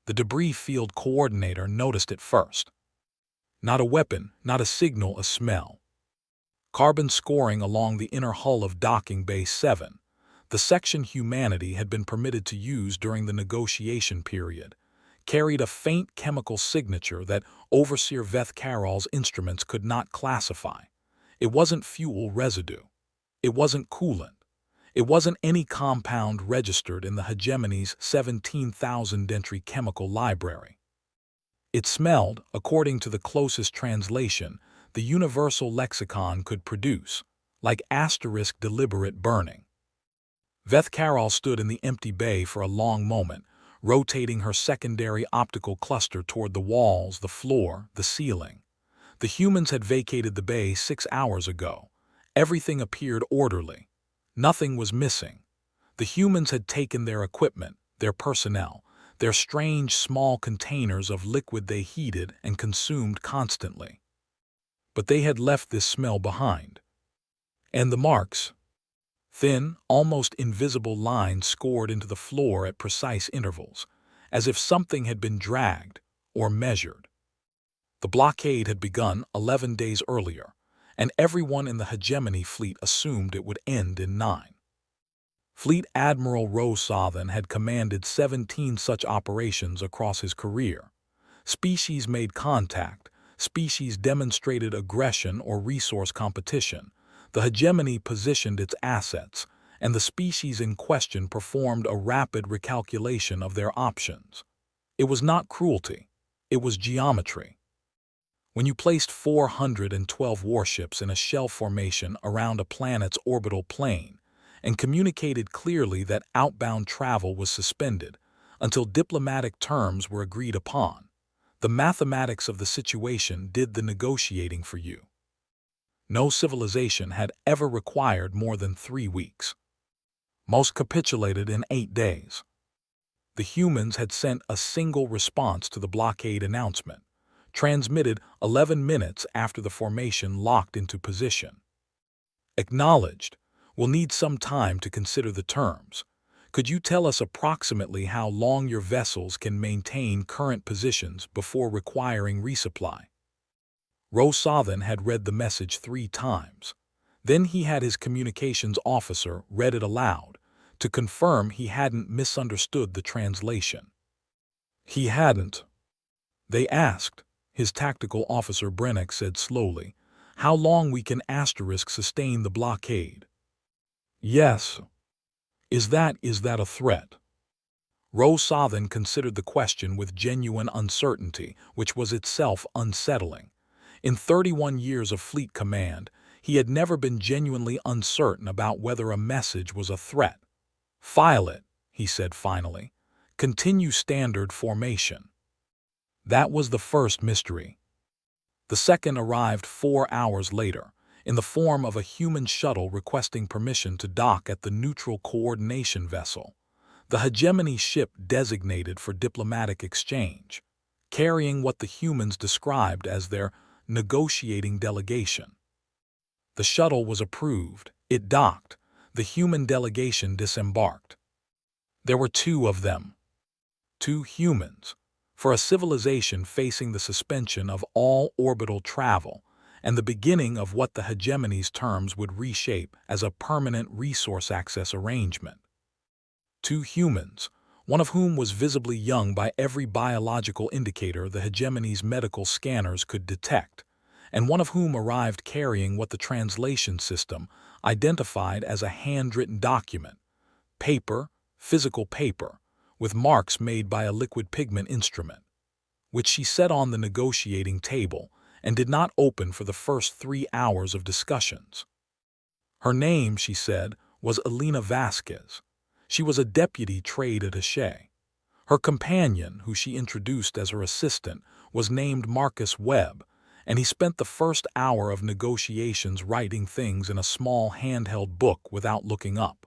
The debris field coordinator noticed it first. Not a weapon, not a signal, a smell. Carbon scoring along the inner hull of Docking Bay 7, the section humanity had been permitted to use during the negotiation period, carried a faint chemical signature that Overseer Veth Carroll's instruments could not classify. It wasn't fuel residue. It wasn't coolant. It wasn't any compound registered in the hegemony's 17,000-entry chemical library. It smelled, according to the closest translation the universal lexicon could produce, like asterisk deliberate burning. Veth Carroll stood in the empty bay for a long moment, rotating her secondary optical cluster toward the walls, the floor, the ceiling. The humans had vacated the bay 6 hours ago. Everything appeared orderly. Nothing was missing. The humans had taken their equipment, their personnel, their strange small containers of liquid they heated and consumed constantly. But they had left this smell behind. And the marks. Thin, almost invisible lines scored into the floor at precise intervals, as if something had been dragged or measured. The blockade had begun 11 days earlier, and everyone in the hegemony fleet assumed it would end in 9. Fleet Admiral Roe-Sothan had commanded 17 such operations across his career. Species made contact, species demonstrated aggression or resource competition. The hegemony positioned its assets, and the species in question performed a rapid recalculation of their options. It was not cruelty. It was geometry. When you placed 412 warships in a shell formation around a planet's orbital plane and communicated clearly that outbound travel was suspended until diplomatic terms were agreed upon, the mathematics of the situation did the negotiating for you. No civilization had ever required more than 3 weeks. Most capitulated in 8 days. The humans had sent a single response to the blockade announcement, transmitted 11 minutes after the formation locked into position. Acknowledged. We'll need some time to consider the terms. Could you tell us approximately how long your vessels can maintain current positions before requiring resupply? Roe-Sothan had read the message 3 times. Then he had his communications officer read it aloud to confirm he hadn't misunderstood the translation. He hadn't. They asked. His tactical officer Brennick said slowly, "How long we can sustain the blockade?" "Yes." Is that a threat?" Roe-Sothan considered the question with genuine uncertainty, which was itself unsettling. In 31 years of fleet command, he had never been genuinely uncertain about whether a message was a threat. "File it," he said finally. "Continue standard formation." That was the first mystery. The second arrived 4 hours later, in the form of a human shuttle requesting permission to dock at the neutral coordination vessel, the hegemony ship designated for diplomatic exchange, carrying what the humans described as their negotiating delegation. The shuttle was approved, it docked, the human delegation disembarked. There were 2 of them. 2 humans, for a civilization facing the suspension of all orbital travel and the beginning of what the hegemony's terms would reshape as a permanent resource access arrangement. 2 humans, one of whom was visibly young by every biological indicator the hegemony's medical scanners could detect, and one of whom arrived carrying what the translation system identified as a handwritten document, paper, physical paper, with marks made by a liquid pigment instrument, which she set on the negotiating table and did not open for the first 3 hours of discussions. Her name, she said, was Elena Vasquez. She was a deputy trade attaché. Her companion, who she introduced as her assistant, was named Marcus Webb, and he spent the first hour of negotiations writing things in a small handheld book without looking up.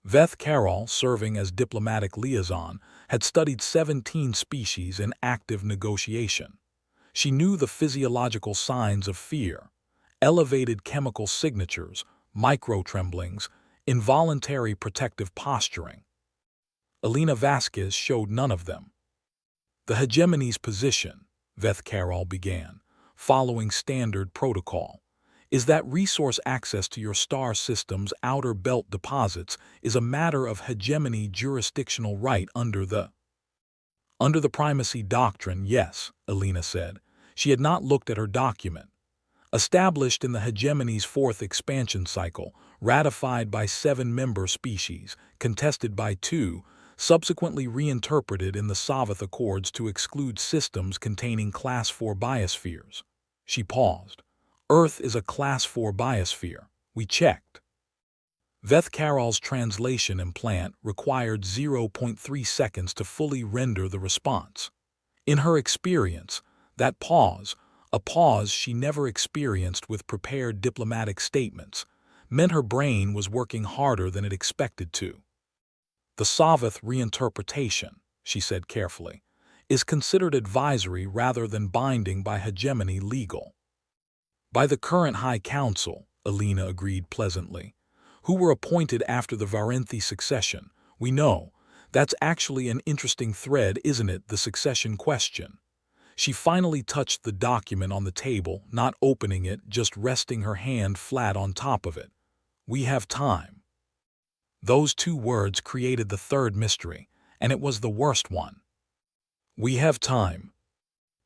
Veth Carroll, serving as diplomatic liaison, had studied 17 species in active negotiation. She knew the physiological signs of fear, elevated chemical signatures, micro-tremblings, involuntary protective posturing. Elena Vasquez showed none of them. The hegemony's position, Veth Carol began, following standard protocol, is that resource access to your star system's outer belt deposits is a matter of hegemony jurisdictional right under the primacy doctrine. Yes, Alina said. She had not looked at her document. Established in the hegemony's fourth expansion cycle, ratified by 7 member species, contested by 2, subsequently reinterpreted in the Savath Accords to exclude systems containing Class 4 biospheres. She paused. Earth is a Class 4 biosphere. We checked. Veth Carol's translation implant required 0.3 seconds to fully render the response. In her experience, that pause, a pause she never experienced with prepared diplomatic statements, meant her brain was working harder than it expected to. The Savath reinterpretation, she said carefully, is considered advisory rather than binding by hegemony legal. By the current High Council, Alina agreed pleasantly, who were appointed after the Varenthi succession. We know. That's actually an interesting thread, isn't it, the succession question? She finally touched the document on the table, not opening it, just resting her hand flat on top of it. We have time. Those 2 words created the third mystery, and it was the worst one. We have time.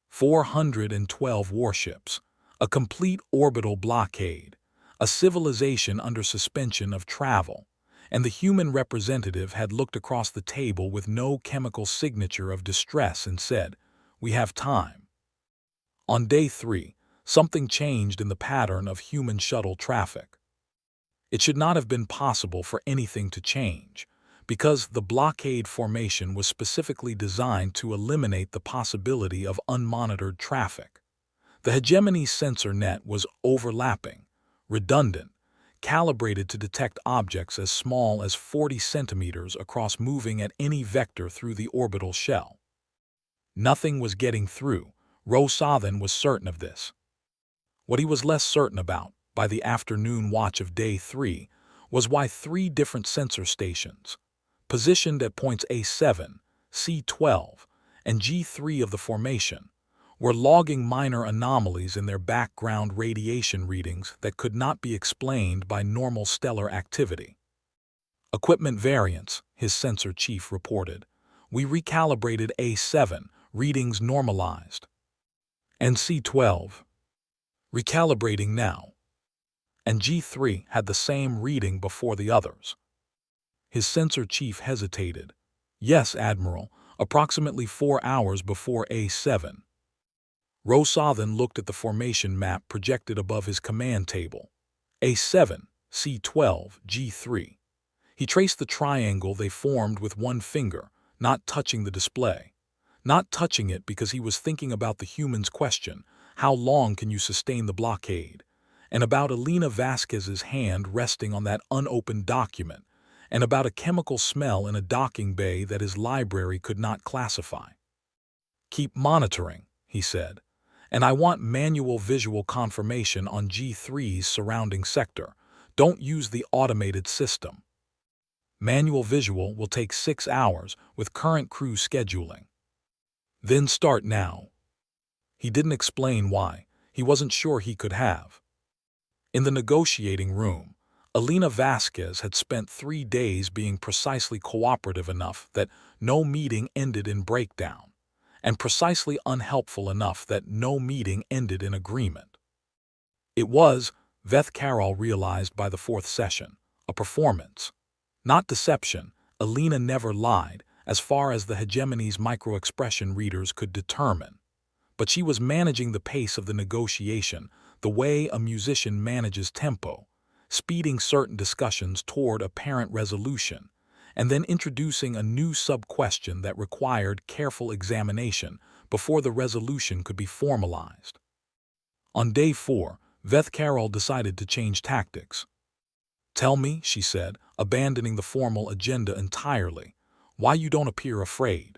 412 warships, a complete orbital blockade, a civilization under suspension of travel, and the human representative had looked across the table with no chemical signature of distress and said, "We have time." On day 3, something changed in the pattern of human shuttle traffic. It should not have been possible for anything to change, because the blockade formation was specifically designed to eliminate the possibility of unmonitored traffic. The hegemony sensor net was overlapping, redundant, calibrated to detect objects as small as 40 centimeters across moving at any vector through the orbital shell. Nothing was getting through. Rosathan was certain of this. What he was less certain about, by the afternoon watch of day 3, was why 3 different sensor stations, positioned at points A7, C12, and G3 of the formation, were logging minor anomalies in their background radiation readings that could not be explained by normal stellar activity. Equipment variance, his sensor chief reported. We recalibrated A7, readings normalized. And C12. Recalibrating now. And G3 had the same reading before the others. His sensor chief hesitated. Yes, Admiral, approximately 4 hours before A7. Rosathan looked at the formation map projected above his command table. A7, C12, G3. He traced the triangle they formed with one finger, not touching the display. Not touching it because he was thinking about the human's question, how long can you sustain the blockade? And about Alina Vasquez's hand resting on that unopened document, and about a chemical smell in a docking bay that his library could not classify. Keep monitoring, he said. And I want manual visual confirmation on G3's surrounding sector. Don't use the automated system. Manual visual will take 6 hours with current crew scheduling. Then start now. He didn't explain why. He wasn't sure he could have. In the negotiating room, Alina Vasquez had spent 3 days being precisely cooperative enough that no meeting ended in breakdown, and precisely unhelpful enough that no meeting ended in agreement. It was, Veth Carol realized by the 4th session, a performance. Not deception. Alina never lied, as far as the hegemony's microexpression readers could determine. But she was managing the pace of the negotiation the way a musician manages tempo, speeding certain discussions toward apparent resolution, and then introducing a new sub-question that required careful examination before the resolution could be formalized. On day 4, Veth Carol decided to change tactics. Tell me, she said, abandoning the formal agenda entirely, why you don't appear afraid.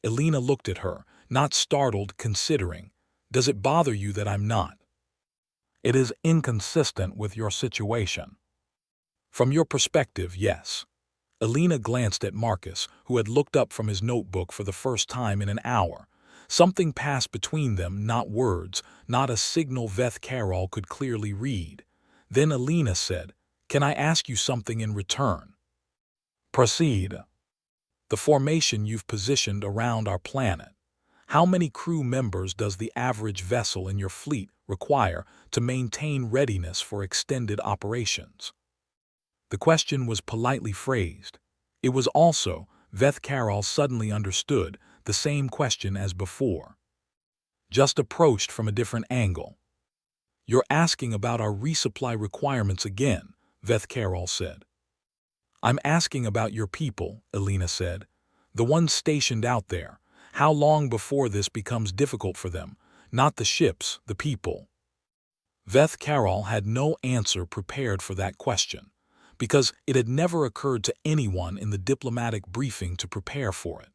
Alina looked at her, not startled, considering, does it bother you that I'm not? It is inconsistent with your situation. From your perspective, yes. Alina glanced at Marcus, who had looked up from his notebook for the first time in an hour. Something passed between them, not words, not a signal Veth Carol could clearly read. Then Alina said, "Can I ask you something in return?" "Proceed." "The formation you've positioned around our planet. How many crew members does the average vessel in your fleet require to maintain readiness for extended operations?" The question was politely phrased. It was also, Veth Carol suddenly understood, the same question as before, just approached from a different angle. "You're asking about our resupply requirements again," Veth Carol said. "I'm asking about your people," Alina said. "The ones stationed out there. How long before this becomes difficult for them? Not the ships, the people." Veth Carol had no answer prepared for that question, because it had never occurred to anyone in the diplomatic briefing to prepare for it.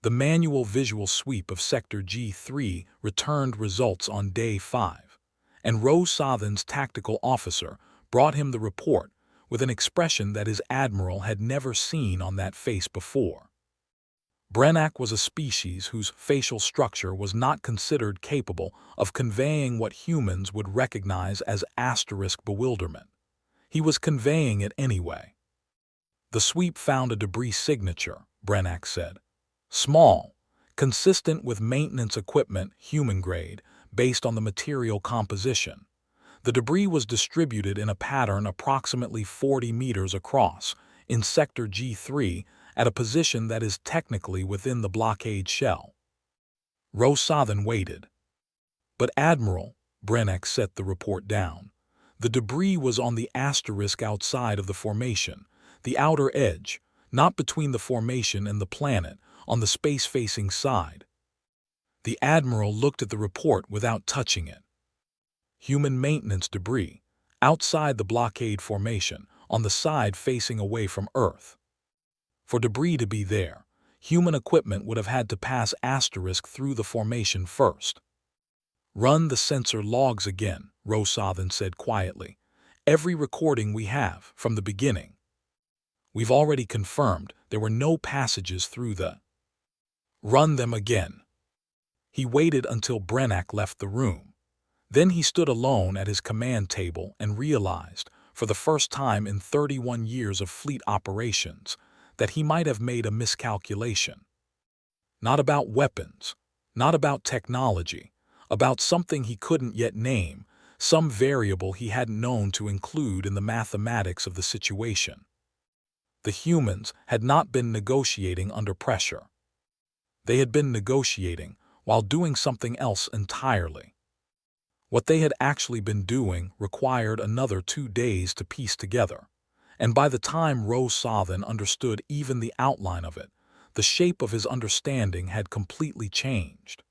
The manual visual sweep of Sector G3 returned results on Day 5, and Rosathan's tactical officer brought him the report with an expression that his admiral had never seen on that face before. Brennak was a species whose facial structure was not considered capable of conveying what humans would recognize as asterisk bewilderment. He was conveying it anyway. "The sweep found a debris signature," Brennak said. "Small, consistent with maintenance equipment, human grade, based on the material composition. The debris was distributed in a pattern approximately 40 meters across, in Sector G3, at a position that is technically within the blockade shell." Rosathan waited. "But Admiral," Brennak set the report down, "the debris was on the asterisk outside of the formation, the outer edge, not between the formation and the planet, on the space-facing side." The Admiral looked at the report without touching it. "Human maintenance debris, outside the blockade formation, on the side facing away from Earth. For debris to be there, human equipment would have had to pass asterisk through the formation first." "Run the sensor logs again," Rosathan said quietly. "Every recording we have, from the beginning. We've already confirmed there were no passages through the—" "Run them again." He waited until Brennak left the room. Then he stood alone at his command table and realized, for the first time in 31 years of fleet operations, that he might have made a miscalculation. Not about weapons, not about technology, about something he couldn't yet name, some variable he hadn't known to include in the mathematics of the situation. The humans had not been negotiating under pressure. They had been negotiating while doing something else entirely. What they had actually been doing required another 2 days to piece together, and by the time Rosathan understood even the outline of it, the shape of his understanding had completely changed.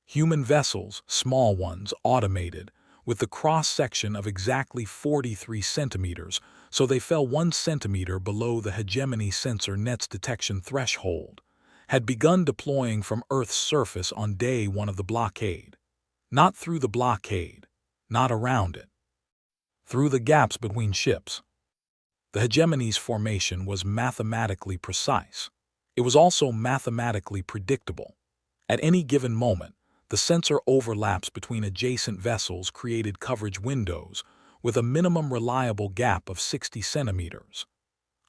Human vessels, small ones, automated, with the cross-section of exactly 43 centimeters, so they fell 1 centimeter below the hegemony sensor net's detection threshold, had begun deploying from Earth's surface on Day 1 of the blockade. Not through the blockade, not around it. Through the gaps between ships. The hegemony's formation was mathematically precise. It was also mathematically predictable. At any given moment, the sensor overlaps between adjacent vessels created coverage windows with a minimum reliable gap of 60 centimeters.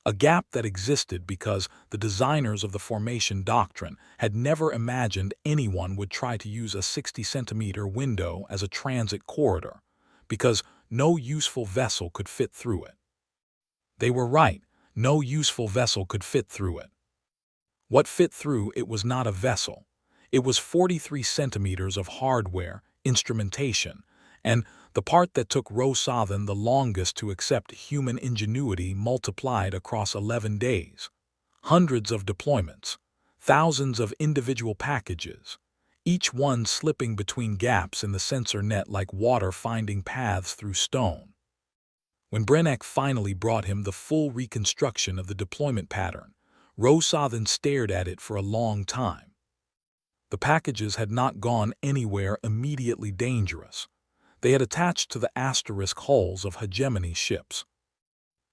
A gap that existed because the designers of the formation doctrine had never imagined anyone would try to use a 60-centimeter window as a transit corridor, because no useful vessel could fit through it. They were right, no useful vessel could fit through it. What fit through it was not a vessel. It was 43 centimeters of hardware, instrumentation, and the part that took Rosathan the longest to accept human ingenuity multiplied across 11 days. Hundreds of deployments, thousands of individual packages, each one slipping between gaps in the sensor net like water finding paths through stone. When Brennak finally brought him the full reconstruction of the deployment pattern, Rosathan stared at it for a long time. The packages had not gone anywhere immediately dangerous. They had attached to the asterisk hulls of hegemony ships.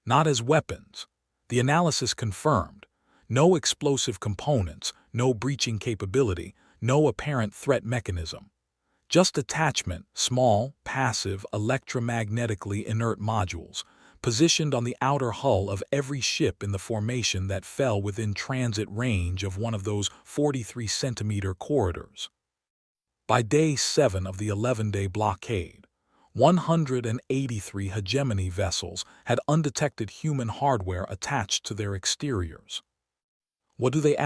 Not as weapons. The analysis confirmed: no explosive components, no breaching capability, no apparent threat mechanism. Just attachment, small, passive, electromagnetically inert modules, positioned on the outer hull of every ship in the formation that fell within transit range of one of those 43-centimeter corridors. By day 7 of the 11-day blockade, 183 hegemony vessels had undetected human hardware attached to their exteriors. "What do they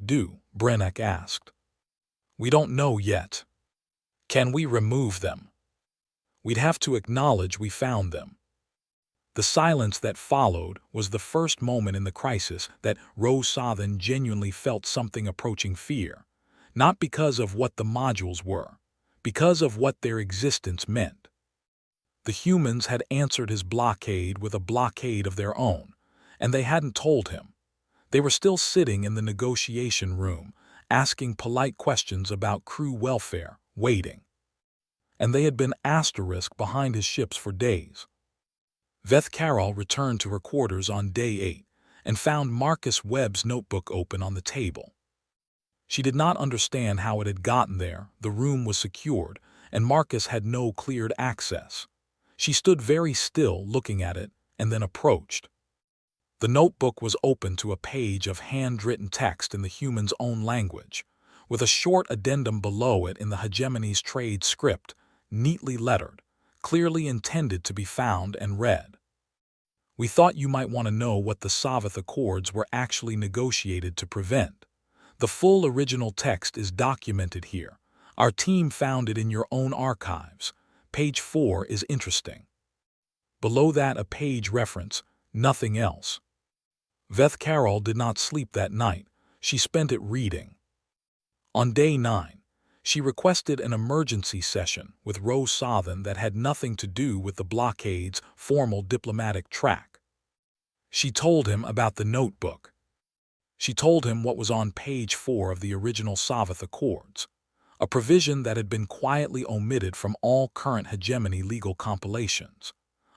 do?" Brennick asked. "We don't know yet." "Can we remove them?" "We'd have to acknowledge we found them." The silence that followed was the first moment in the crisis that Rose Sothen genuinely felt something approaching fear, not because of what the modules were, because of what their existence meant. The humans had answered his blockade with a blockade of their own, and they hadn't told him. They were still sitting in the negotiation room, asking polite questions about crew welfare, waiting. And they had been asterisk behind his ships for days. Veth Carroll returned to her quarters on day 8 and found Marcus Webb's notebook open on the table. She did not understand how it had gotten there. The room was secured, and Marcus had no cleared access. She stood very still looking at it and then approached. The notebook was open to a page of handwritten text in the human's own language, with a short addendum below it in the hegemony's trade script, neatly lettered, clearly intended to be found and read. "We thought you might want to know what the Savath Accords were actually negotiated to prevent. The full original text is documented here. Our team found it in your own archives. Page 4 is interesting." Below that a page reference, nothing else. Veth Carroll did not sleep that night. She spent it reading. On day 9, she requested an emergency session with Rose Sothen that had nothing to do with the blockade's formal diplomatic track. She told him about the notebook. She told him what was on page 4 of the original Savath Accords, a provision that had been quietly omitted from all current hegemony legal compilations,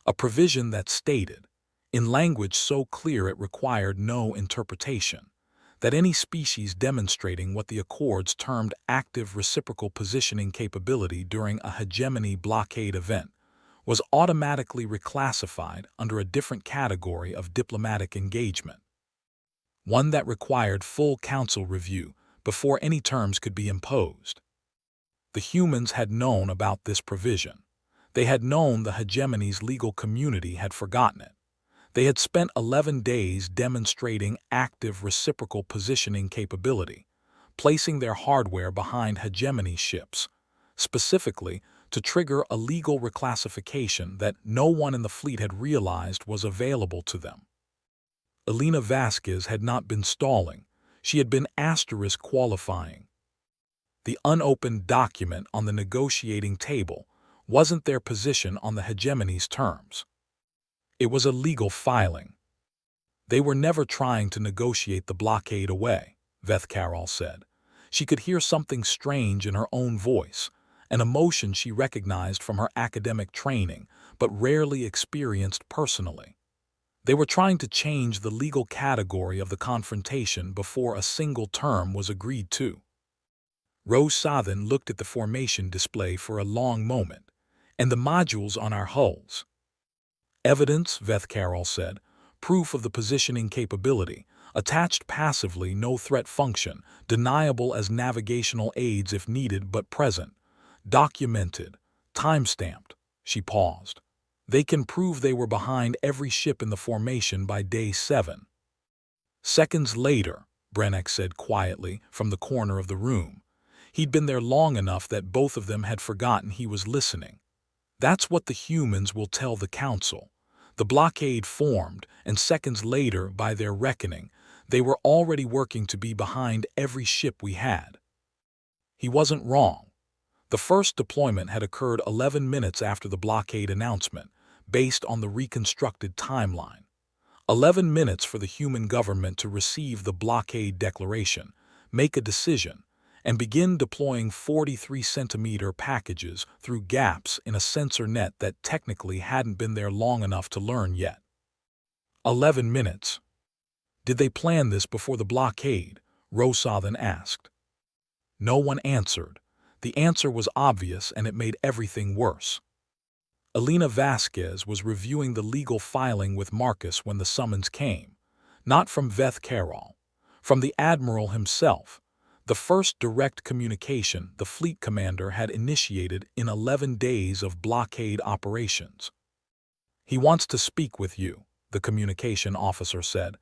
a provision that stated, in language so clear it required no interpretation, that any species demonstrating what the Accords termed active reciprocal positioning capability during a hegemony blockade event was automatically reclassified under a different category of diplomatic engagement, one that required full council review before any terms could be imposed. The humans had known about this provision. They had known the hegemony's legal community had forgotten it. They had spent 11 days demonstrating active reciprocal positioning capability, placing their hardware behind hegemony ships, specifically to trigger a legal reclassification that no one in the fleet had realized was available to them. Elena Vasquez had not been stalling. She had been asterisk qualifying. The unopened document on the negotiating table wasn't their position on the hegemony's terms. It was a legal filing. They were never trying to negotiate the blockade away, Veth Carroll said. She could hear something strange in her own voice, an emotion she recognized from her academic training, but rarely experienced personally. They were trying to change the legal category of the confrontation before a single term was agreed to. Rose Sothen looked at the formation display for a long moment, and the modules on our hulls. "Evidence," Veth Carroll said, "proof of the positioning capability, attached passively, no threat function, deniable as navigational aids if needed but present, documented, time-stamped." She paused. "They can prove they were behind every ship in the formation by day 7. Seconds later, Brennick said quietly from the corner of the room. He'd been there long enough that both of them had forgotten he was listening. "That's what the humans will tell the council. The blockade formed, and seconds later, by their reckoning, they were already working to be behind every ship we had." He wasn't wrong. The first deployment had occurred 11 minutes after the blockade announcement, based on the reconstructed timeline. 11 minutes for the human government to receive the blockade declaration, make a decision, and begin deploying 43-centimeter packages through gaps in a sensor net that technically hadn't been there long enough to learn yet. 11 minutes. Did they plan this before the blockade? Rosathan asked. No one answered. The answer was obvious, and it made everything worse. Elena Vasquez was reviewing the legal filing with Marcus when the summons came. Not from Veth Carol. From the admiral himself. The first direct communication the fleet commander had initiated in 11 days of blockade operations. He wants to speak with you, the communication officer said.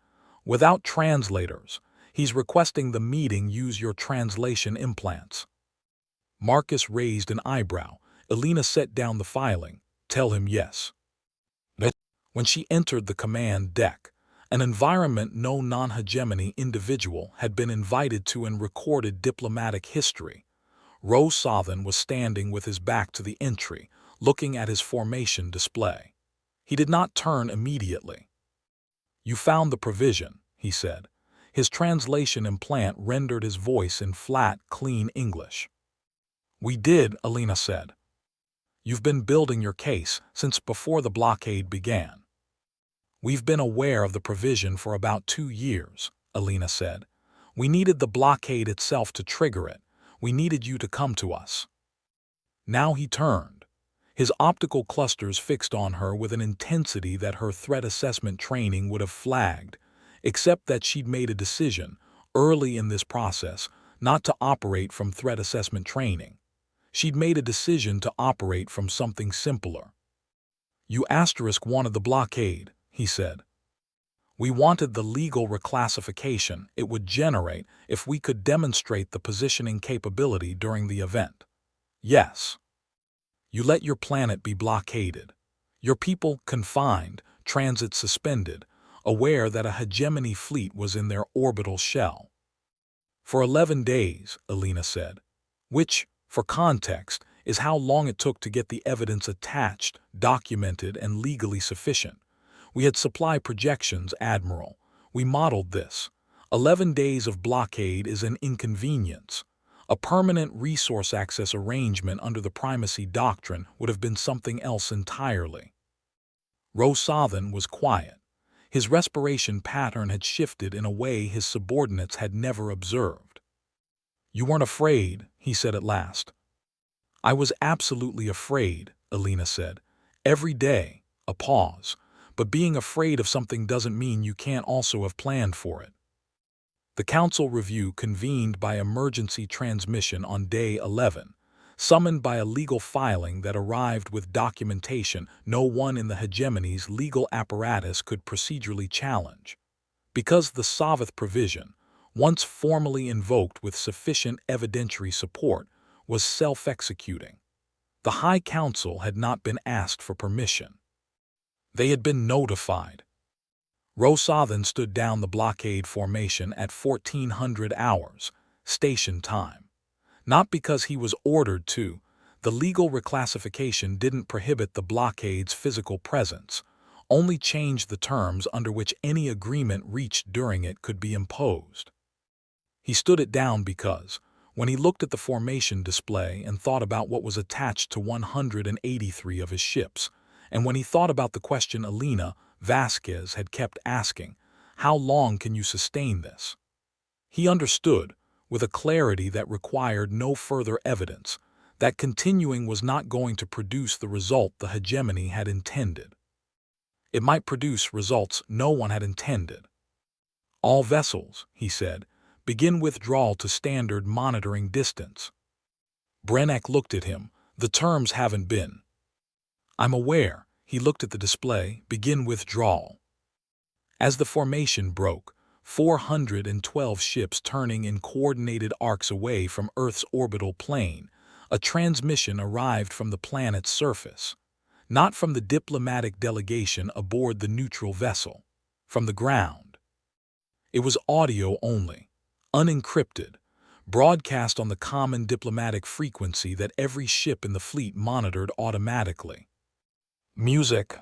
Without translators, he's requesting the meeting use your translation implants. Marcus raised an eyebrow. Elena set down the filing. Tell him yes. When she entered the command deck, an environment no non-hegemony individual had been invited to in recorded diplomatic history. Rosathan was standing with his back to the entry, looking at his formation display. He did not turn immediately. You found the provision, he said. His translation implant rendered his voice in flat, clean English. We did, Elena said. You've been building your case since before the blockade began. We've been aware of the provision for about 2 years, Elena said. We needed the blockade itself to trigger it. We needed you to come to us. Now he turned. His optical clusters fixed on her with an intensity that her threat assessment training would have flagged, except that she'd made a decision, early in this process, not to operate from threat assessment training. She'd made a decision to operate from something simpler. You wanted the blockade, he said. We wanted the legal reclassification it would generate if we could demonstrate the positioning capability during the event. Yes. You let your planet be blockaded. Your people confined, transit suspended, aware that a hegemony fleet was in their orbital shell. For 11 days, Elena said, which, for context, is how long it took to get the evidence attached, documented, and legally sufficient. We had supply projections, Admiral. We modeled this. 11 days of blockade is an inconvenience. A permanent resource access arrangement under the primacy doctrine would have been something else entirely. Rosathan was quiet. His respiration pattern had shifted in a way his subordinates had never observed. You weren't afraid, he said at last. I was absolutely afraid, Elena said. Every day, a pause. But being afraid of something doesn't mean you can't also have planned for it. The council review convened by emergency transmission on day 11, summoned by a legal filing that arrived with documentation no one in the hegemony's legal apparatus could procedurally challenge. Because the Sovath provision, once formally invoked with sufficient evidentiary support, was self-executing. The High Council had not been asked for permission. They had been notified. Rosathan stood down the blockade formation at 1400 hours, station time. Not because he was ordered to. The legal reclassification didn't prohibit the blockade's physical presence, only changed the terms under which any agreement reached during it could be imposed. He stood it down because, when he looked at the formation display and thought about what was attached to 183 of his ships, and when he thought about the question Elena Vasquez had kept asking, how long can you sustain this? He understood, with a clarity that required no further evidence, that continuing was not going to produce the result the hegemony had intended. It might produce results no one had intended. All vessels, he said, begin withdrawal to standard monitoring distance. Brennack looked at him. The terms haven't been. I'm aware. He looked at the display. Begin withdrawal. As the formation broke, 412 ships turning in coordinated arcs away from Earth's orbital plane, a transmission arrived from the planet's surface. Not from the diplomatic delegation aboard the neutral vessel. From the ground. It was audio only, unencrypted, broadcast on the common diplomatic frequency that every ship in the fleet monitored automatically. Music.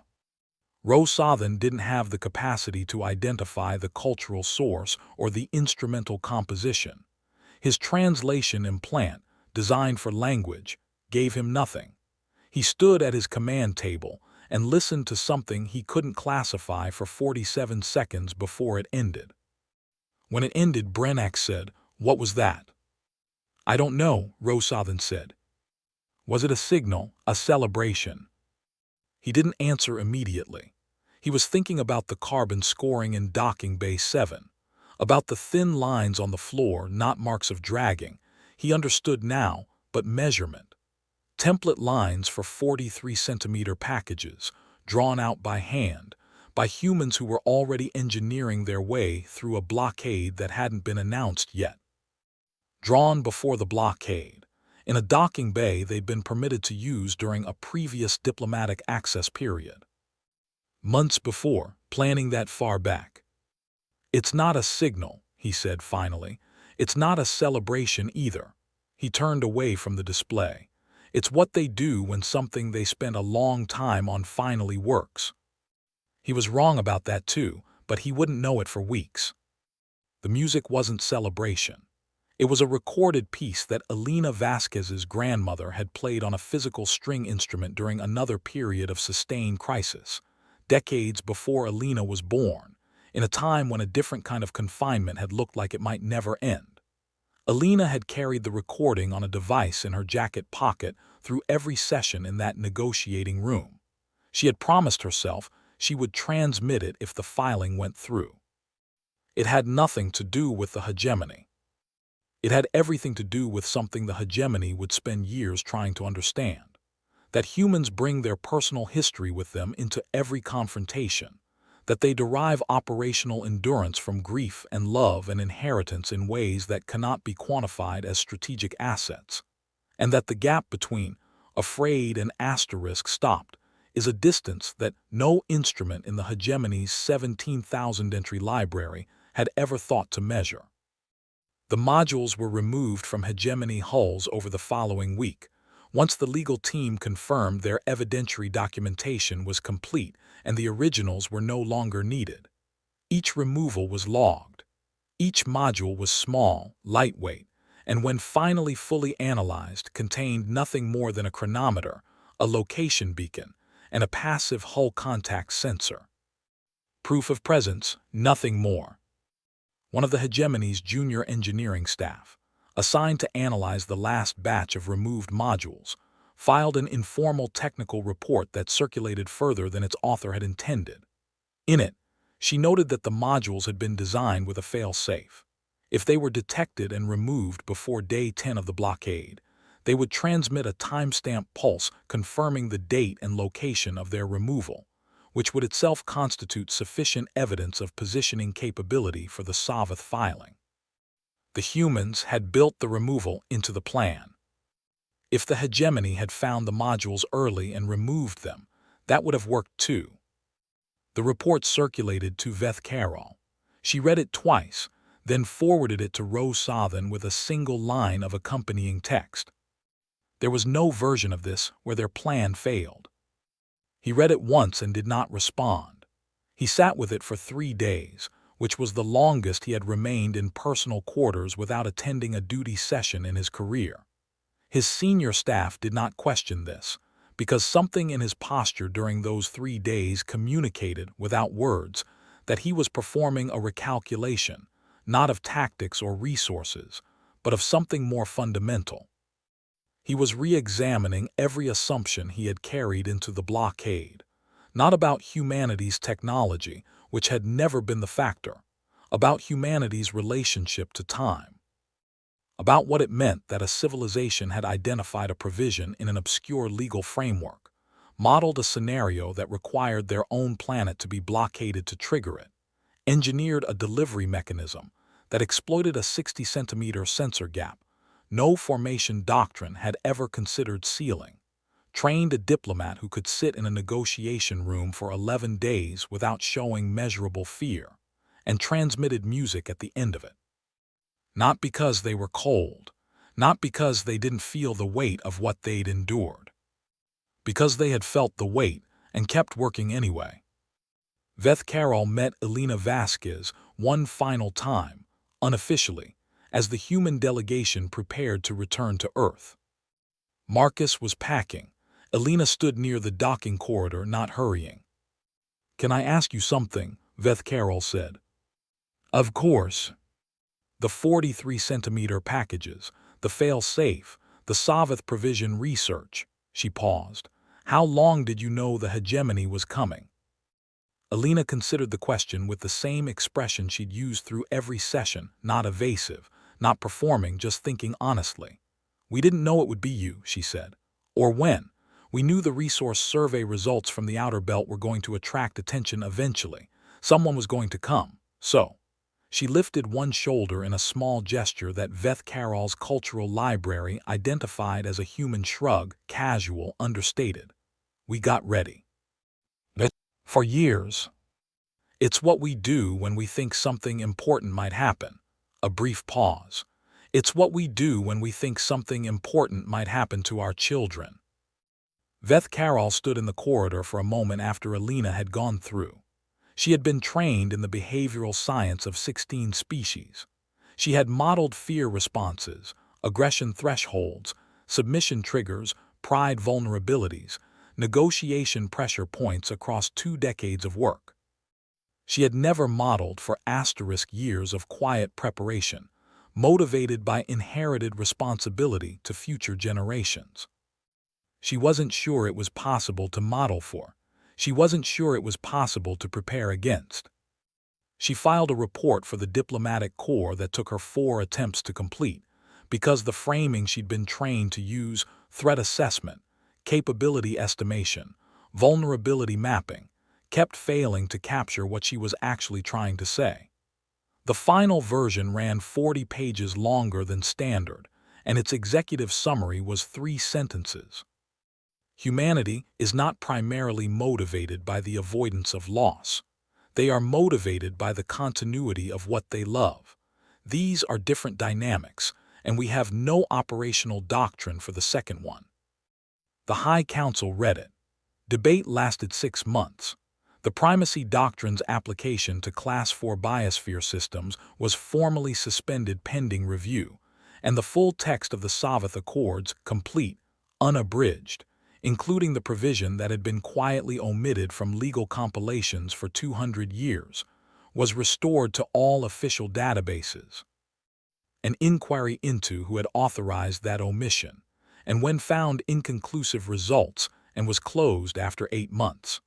Rosathan didn't have the capacity to identify the cultural source or the instrumental composition. His translation implant, designed for language, gave him nothing. He stood at his command table and listened to something he couldn't classify for 47 seconds before it ended. When it ended, Brennack said, "What was that?" "I don't know," Rosathan said. "Was it a signal, a celebration?" He didn't answer immediately. He was thinking about the carbon scoring in docking bay 7, about the thin lines on the floor, not marks of dragging. He understood now, but measurement. Template lines for 43-centimeter packages, drawn out by hand, by humans who were already engineering their way through a blockade that hadn't been announced yet. Drawn before the blockade, in a docking bay they'd been permitted to use during a previous diplomatic access period. Months before, planning that far back. "It's not a signal," he said finally. "It's not a celebration either." He turned away from the display. "It's what they do when something they spent a long time on finally works." He was wrong about that too, but he wouldn't know it for weeks. The music wasn't celebration. It was a recorded piece that Elena Vasquez's grandmother had played on a physical string instrument during another period of sustained crisis, decades before Elena was born, in a time when a different kind of confinement had looked like it might never end. Elena had carried the recording on a device in her jacket pocket through every session in that negotiating room. She had promised herself she would transmit it if the filing went through. It had nothing to do with the hegemony. It had everything to do with something the hegemony would spend years trying to understand. That humans bring their personal history with them into every confrontation. That they derive operational endurance from grief and love and inheritance in ways that cannot be quantified as strategic assets. And that the gap between afraid and asterisk stopped is a distance that no instrument in the hegemony's 17,000-entry library had ever thought to measure. The modules were removed from hegemony hulls over the following week, once the legal team confirmed their evidentiary documentation was complete and the originals were no longer needed. Each removal was logged. Each module was small, lightweight, and when finally fully analyzed, contained nothing more than a chronometer, a location beacon, and a passive hull contact sensor. Proof of presence, nothing more. One of the hegemony's junior engineering staff, assigned to analyze the last batch of removed modules, filed an informal technical report that circulated further than its author had intended. In it, she noted that the modules had been designed with a fail-safe. If they were detected and removed before day 10 of the blockade, they would transmit a timestamp pulse confirming the date and location of their removal, which would itself constitute sufficient evidence of positioning capability for the Savath filing. The humans had built the removal into the plan. If the hegemony had found the modules early and removed them, that would have worked too. The report circulated to Veth Carroll. She read it twice, then forwarded it to Rosathan with a single line of accompanying text. There was no version of this where their plan failed. He read it once and did not respond. He sat with it for 3 days, which was the longest he had remained in personal quarters without attending a duty session in his career. His senior staff did not question this, because something in his posture during those 3 days communicated, without words, that he was performing a recalculation, not of tactics or resources, but of something more fundamental. He was re-examining every assumption he had carried into the blockade, not about humanity's technology, which had never been the factor, about humanity's relationship to time, about what it meant that a civilization had identified a provision in an obscure legal framework, modeled a scenario that required their own planet to be blockaded to trigger it, engineered a delivery mechanism that exploited a 60-centimeter sensor gap no formation doctrine had ever considered sealing, trained a diplomat who could sit in a negotiation room for 11 days without showing measurable fear, and transmitted music at the end of it. Not because they were cold, not because they didn't feel the weight of what they'd endured, because they had felt the weight and kept working anyway. Veth Carroll met Elena Vasquez one final time, unofficially, as the human delegation prepared to return to Earth. Marcus was packing. Elena stood near the docking corridor, not hurrying. "Can I ask you something?" Veth Carroll said. "Of course." The 43-centimeter packages, the fail-safe, the Savath provision research. She paused. How long did you know the hegemony was coming? Alina considered the question with the same expression she'd used through every session, not evasive, not performing, just thinking honestly. We didn't know it would be you, she said. Or when. We knew the resource survey results from the outer belt were going to attract attention eventually. Someone was going to come. So. She lifted one shoulder in a small gesture that Veth Carol's cultural library identified as a human shrug, casual, understated. We got ready. For years. It's what we do when we think something important might happen. A brief pause. It's what we do when we think something important might happen to our children. Veth Carol stood in the corridor for a moment after Alina had gone through. She had been trained in the behavioral science of 16 species. She had modeled fear responses, aggression thresholds, submission triggers, pride vulnerabilities, negotiation pressure points across 2 decades of work. She had never modeled for years of quiet preparation, motivated by inherited responsibility to future generations. She wasn't sure it was possible to model for. She wasn't sure it was possible to prepare against. She filed a report for the diplomatic corps that took her 4 attempts to complete, because the framing she'd been trained to use, threat assessment, capability estimation, vulnerability mapping, kept failing to capture what she was actually trying to say. The final version ran 40 pages longer than standard, and its executive summary was 3 sentences. Humanity is not primarily motivated by the avoidance of loss. They are motivated by the continuity of what they love. These are different dynamics, and we have no operational doctrine for the second one. The High Council read it. Debate lasted 6 months. The primacy doctrine's application to Class 4 biosphere systems was formally suspended pending review, and the full text of the Savath Accords, complete, unabridged, including the provision that had been quietly omitted from legal compilations for 200 years, was restored to all official databases. An inquiry into who had authorized that omission, and when found inconclusive results, and was closed after 8 months.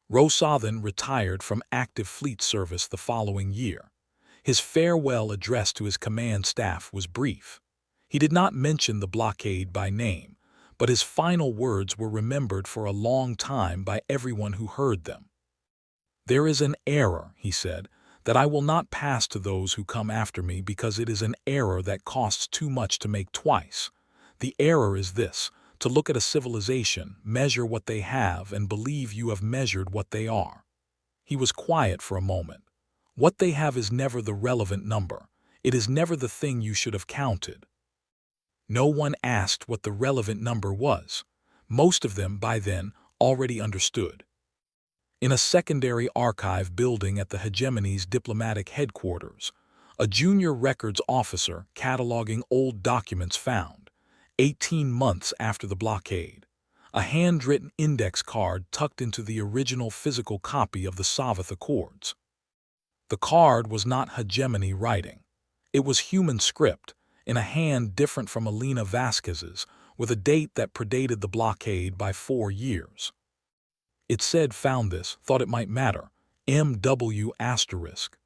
Rosathan retired from active fleet service the following year. His farewell address to his command staff was brief. He did not mention the blockade by name, but his final words were remembered for a long time by everyone who heard them. There is an error, he said, that I will not pass to those who come after me because it is an error that costs too much to make twice. The error is this: to look at a civilization, measure what they have, and believe you have measured what they are. He was quiet for a moment. What they have is never the relevant number. It is never the thing you should have counted. No one asked what the relevant number was. Most of them, by then, already understood. In a secondary archive building at the hegemony's diplomatic headquarters, a junior records officer cataloging old documents found, 18 months after the blockade, a handwritten index card tucked into the original physical copy of the Savath Accords. The card was not hegemony writing. It was human script, in a hand different from Alina Vasquez's, with a date that predated the blockade by 4 years. It said, found this, thought it might matter, M.W. asterisk.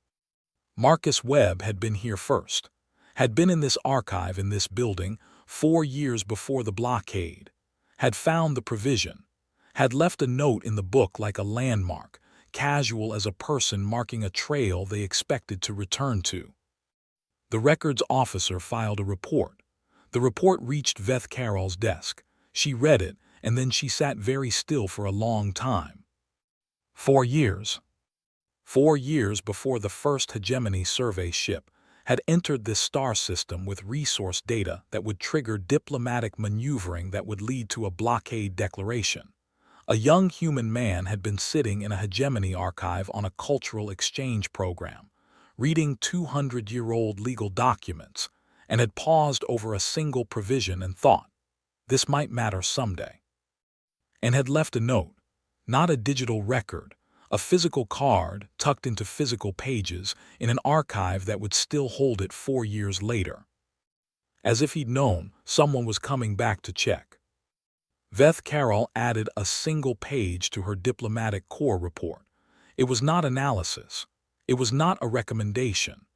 Marcus Webb had been here first, had been in this archive in this building 4 years before the blockade, had found the provision, had left a note in the book like a landmark, casual as a person marking a trail they expected to return to. The records officer filed a report. The report reached Veth Carol's desk. She read it, and then she sat very still for a long time. 4 years. 4 years before the first hegemony survey ship had entered this star system with resource data that would trigger diplomatic maneuvering that would lead to a blockade declaration. A young human man had been sitting in a hegemony archive on a cultural exchange program, reading 200-year-old legal documents, and had paused over a single provision and thought, this might matter someday. And had left a note, not a digital record, A physical card tucked into physical pages in an archive that would still hold it 4 years later. As if he'd known someone was coming back to check. Veth Carroll added a single page to her diplomatic corps report. It was not analysis. It was not a recommendation.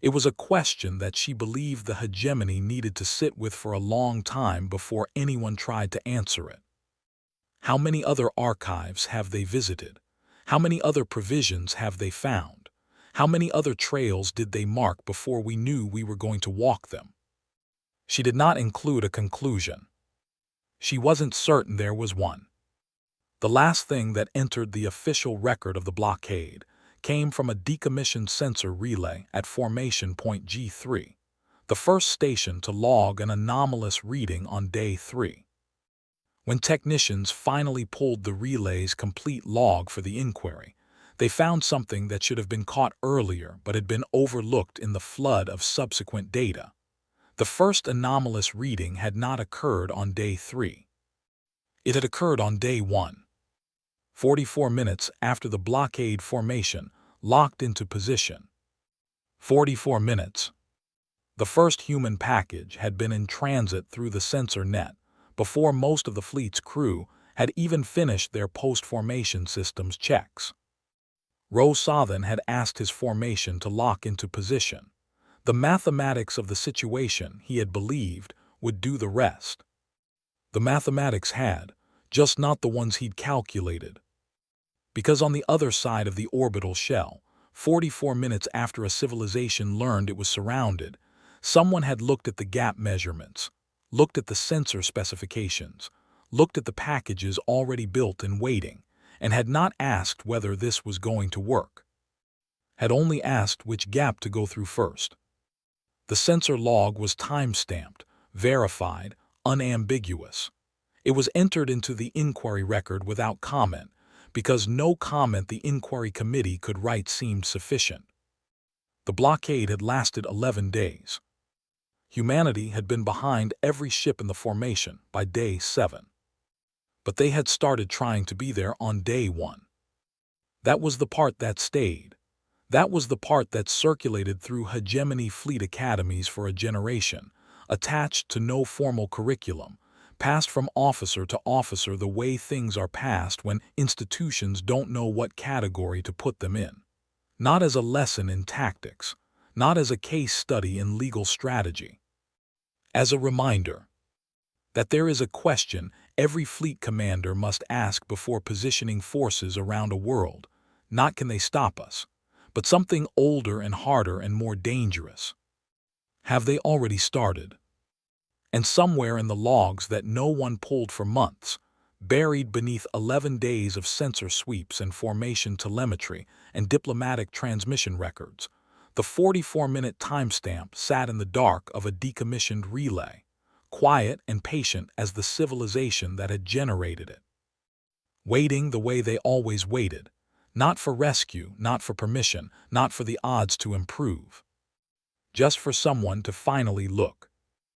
It was a question that she believed the hegemony needed to sit with for a long time before anyone tried to answer it. How many other archives have they visited? How many other provisions have they found? How many other trails did they mark before we knew we were going to walk them? She did not include a conclusion. She wasn't certain there was one. The last thing that entered the official record of the blockade came from a decommissioned sensor relay at formation point G3, the first station to log an anomalous reading on day 3. When technicians finally pulled the relay's complete log for the inquiry, they found something that should have been caught earlier but had been overlooked in the flood of subsequent data. The first anomalous reading had not occurred on day 3. It had occurred on day 1. 44 minutes after the blockade formation locked into position. 44 minutes. The first human package had been in transit through the sensor net before most of the fleet's crew had even finished their post-formation systems checks. Rosathan had asked his formation to lock into position. The mathematics of the situation, he had believed, would do the rest. The mathematics had, just not the ones he'd calculated. Because on the other side of the orbital shell, 44 minutes after a civilization learned it was surrounded, someone had looked at the gap measurements, looked at the sensor specifications, looked at the packages already built and waiting, and had not asked whether this was going to work. Had only asked which gap to go through first. The sensor log was time-stamped, verified, unambiguous. It was entered into the inquiry record without comment, because no comment the inquiry committee could write seemed sufficient. The blockade had lasted 11 days. Humanity had been behind every ship in the formation by day 7. But they had started trying to be there on day 1. That was the part that stayed. That was the part that circulated through hegemony fleet academies for a generation, attached to no formal curriculum, passed from officer to officer the way things are passed when institutions don't know what category to put them in. Not as a lesson in tactics, not as a case study in legal strategy. As a reminder that there is a question every fleet commander must ask before positioning forces around a world, not can they stop us, but something older and harder and more dangerous. Have they already started? And somewhere in the logs that no one pulled for months, buried beneath 11 days of sensor sweeps and formation telemetry and diplomatic transmission records, the 44-minute timestamp sat in the dark of a decommissioned relay, quiet and patient as the civilization that had generated it. Waiting the way they always waited, not for rescue, not for permission, not for the odds to improve. Just for someone to finally look.